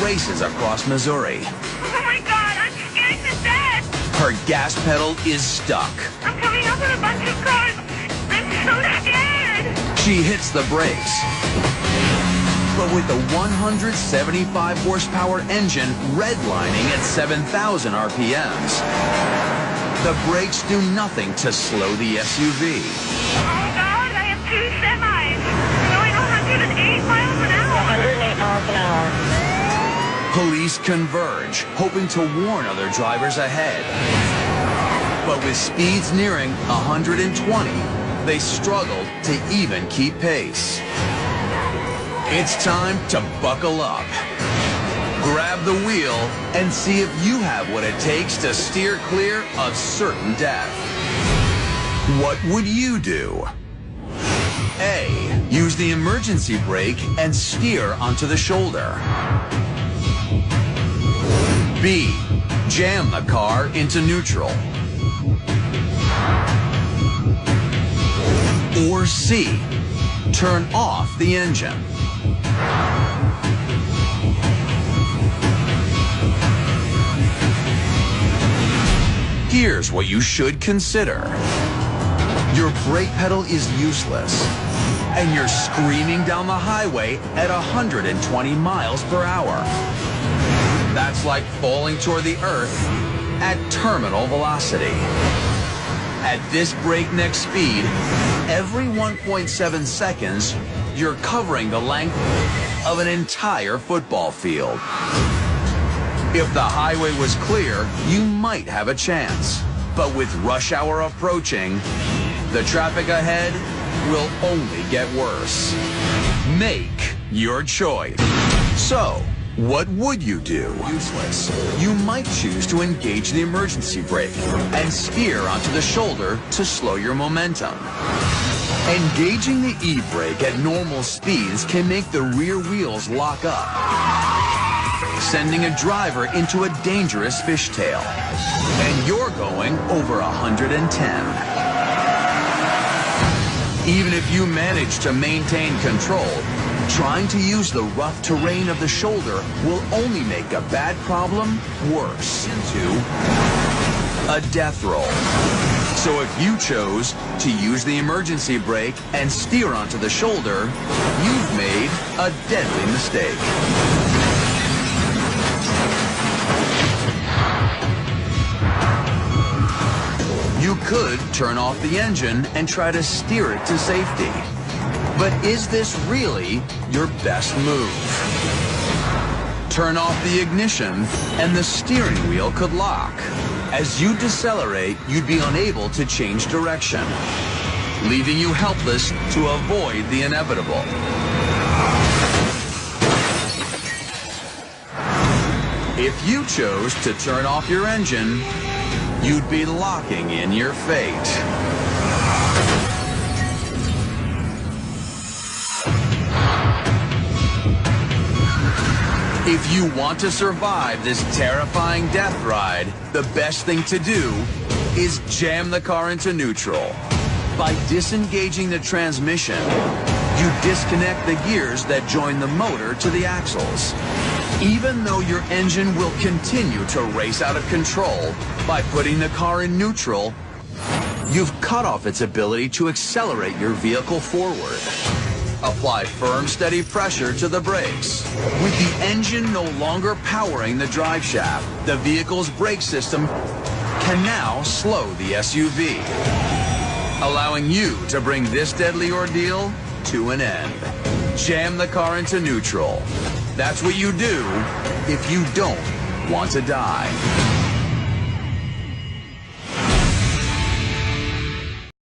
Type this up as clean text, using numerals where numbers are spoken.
races across Missouri. Oh my God, I'm scared to death. Her gas pedal is stuck. I'm coming up with a bunch of cars. I'm so scared. She hits the brakes. But with the 175 horsepower engine redlining at 7,000 RPMs, the brakes do nothing to slow the SUV. Oh God, I have two semis. Going 108 miles an hour. 108 miles an hour. Police converge, hoping to warn other drivers ahead. But with speeds nearing 120, they struggle to even keep pace. It's time to buckle up. Grab the wheel and see if you have what it takes to steer clear of certain death. What would you do? A. Use the emergency brake and steer onto the shoulder. B. Jam the car into neutral. Or C. Turn off the engine. Here's what you should consider. Your brake pedal is useless, and you're screaming down the highway at 120 miles per hour. That's like falling toward the earth at terminal velocity. At this breakneck speed, every 1.7 seconds, you're covering the length of an entire football field. If the highway was clear, you might have a chance. But with rush hour approaching, the traffic ahead will only get worse. Make your choice. So, what would you do? Useless. You might choose to engage the emergency brake and steer onto the shoulder to slow your momentum. Engaging the e-brake at normal speeds can make the rear wheels lock up, sending a driver into a dangerous fishtail. And you're going over 110. Even if you manage to maintain control, trying to use the rough terrain of the shoulder will only make a bad problem worse. Into a death roll. So if you chose to use the emergency brake and steer onto the shoulder, you've made a deadly mistake. You could turn off the engine and try to steer it to safety. But is this really your best move? Turn off the ignition and the steering wheel could lock. As you decelerate, you'd be unable to change direction, leaving you helpless to avoid the inevitable. If you chose to turn off your engine, you'd be locking in your fate. If you want to survive this terrifying death ride, the best thing to do is jam the car into neutral. By disengaging the transmission, you disconnect the gears that join the motor to the axles. Even though your engine will continue to race out of control, by putting the car in neutral, you've cut off its ability to accelerate your vehicle forward. Apply firm, steady pressure to the brakes. With the engine no longer powering the drive shaft, the vehicle's brake system can now slow the SUV, allowing you to bring this deadly ordeal to an end. Jam the car into neutral. That's what you do if you don't want to die.